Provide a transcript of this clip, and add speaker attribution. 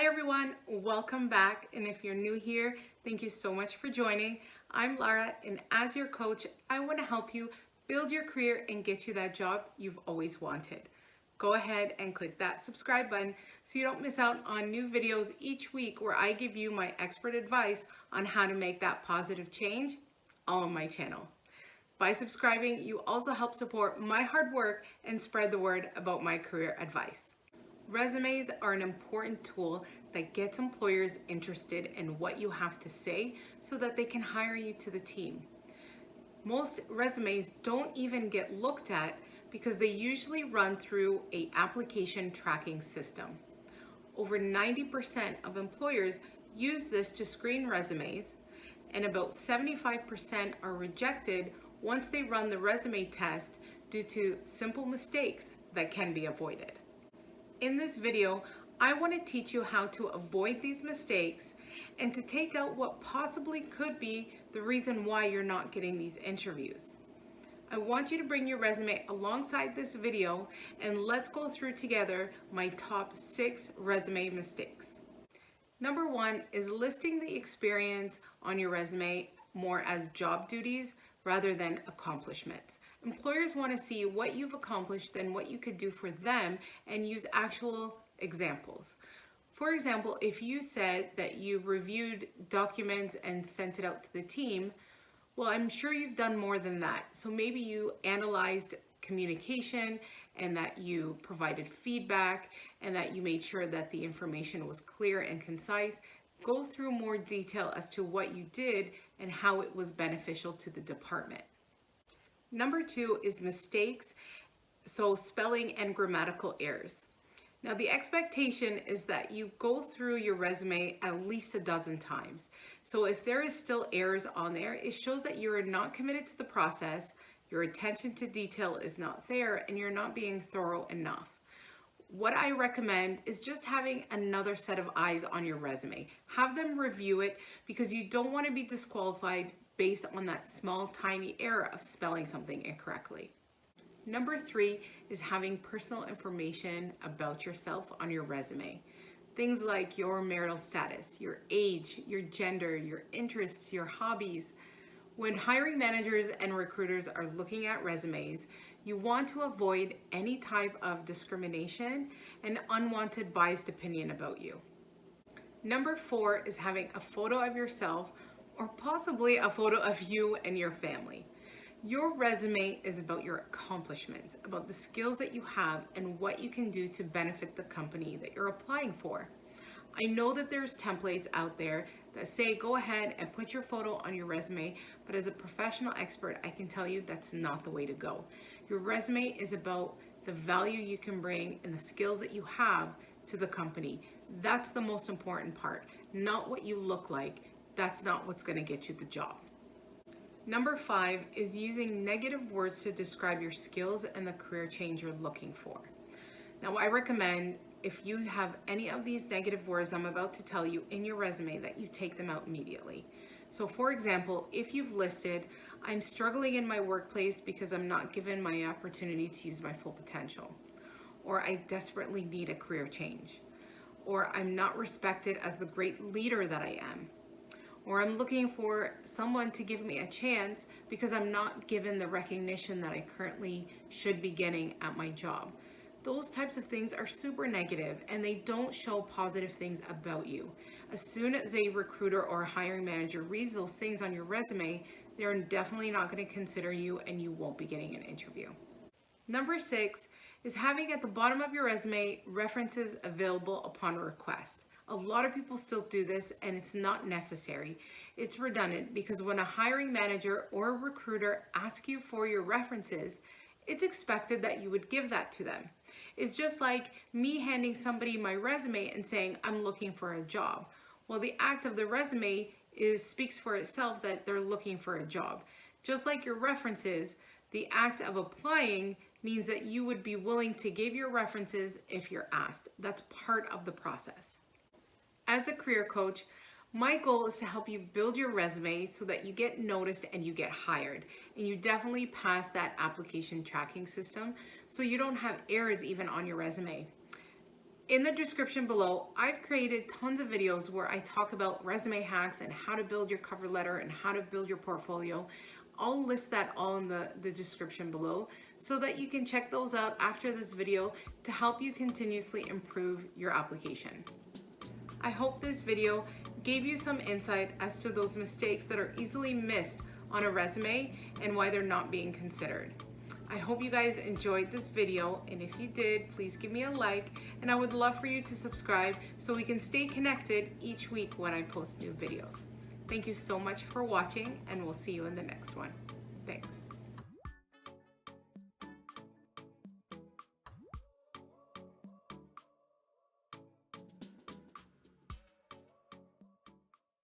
Speaker 1: Hi everyone, welcome back. And if you're new here, thank you so much for joining. I'm Lara, and as your coach, I want to help you build your career and get you that job you've always wanted. Go ahead and click that subscribe button so you don't miss out on new videos each week where I give you my expert advice on how to make that positive change all on my channel. By subscribing, you also help support my hard work and spread the word about my career advice. Resumes are an important tool that gets employers interested in what you have to say so that they can hire you to the team. Most resumes don't even get looked at because they usually run through an application tracking system. Over 90% of employers use this to screen resumes, and about 75% are rejected once they run the resume test due to simple mistakes that can be avoided. In this video, I want to teach you how to avoid these mistakes and to take out what possibly could be the reason why you're not getting these interviews. I want you to bring your resume alongside this video and let's go through together my top 6 resume mistakes. Number 1 is listing the experience on your resume more as job duties rather than accomplishments. Employers want to see what you've accomplished and what you could do for them and use actual examples. For example, if you said that you reviewed documents and sent it out to the team, well, I'm sure you've done more than that. So maybe you analyzed communication and that you provided feedback and that you made sure that the information was clear and concise. Go through more detail as to what you did and how it was beneficial to the department. Number 2 is mistakes, so spelling and grammatical errors. Now the expectation is that you go through your resume at least a dozen times. So if there is still errors on there, it shows that you're not committed to the process, your attention to detail is not there, and you're not being thorough enough. What I recommend is just having another set of eyes on your resume. Have them review it because you don't want to be disqualified based on that small, tiny error of spelling something incorrectly. Number 3 is having personal information about yourself on your resume. Things like your marital status, your age, your gender, your interests, your hobbies. When hiring managers and recruiters are looking at resumes, you want to avoid any type of discrimination and unwanted biased opinion about you. Number 4 is having a photo of yourself or possibly a photo of you and your family. Your resume is about your accomplishments, about the skills that you have and what you can do to benefit the company that you're applying for. I know that there's templates out there that say go ahead and put your photo on your resume, but as a professional expert, I can tell you that's not the way to go. Your resume is about the value you can bring and the skills that you have to the company. That's the most important part, not what you look like. That's not what's going to get you the job. Number 5 is using negative words to describe your skills and the career change you're looking for. Now, I recommend if you have any of these negative words I'm about to tell you in your resume that you take them out immediately. So for example, if you've listed, I'm struggling in my workplace because I'm not given my opportunity to use my full potential, or I desperately need a career change, or I'm not respected as the great leader that I am, or I'm looking for someone to give me a chance because I'm not given the recognition that I currently should be getting at my job. Those types of things are super negative and they don't show positive things about you. As soon as a recruiter or a hiring manager reads those things on your resume, they're definitely not going to consider you and you won't be getting an interview. Number 6 is having at the bottom of your resume references available upon request. A lot of people still do this and it's not necessary. It's redundant because when a hiring manager or a recruiter asks you for your references, it's expected that you would give that to them. It's just like me handing somebody my resume and saying, I'm looking for a job. Well, the act of the resume speaks for itself that they're looking for a job. Just like your references, the act of applying means that you would be willing to give your references if you're asked. That's part of the process. As a career coach, my goal is to help you build your resume so that you get noticed and you get hired. And you definitely pass that application tracking system so you don't have errors even on your resume. In the description below, I've created tons of videos where I talk about resume hacks and how to build your cover letter and how to build your portfolio. I'll list that all in the description below so that you can check those out after this video to help you continuously improve your application. I hope this video gave you some insight as to those mistakes that are easily missed on a resume and why they're not being considered. I hope you guys enjoyed this video, and if you did, please give me a like, and I would love for you to subscribe so we can stay connected each week when I post new videos. Thank you so much for watching, and we'll see you in the next one. Thanks.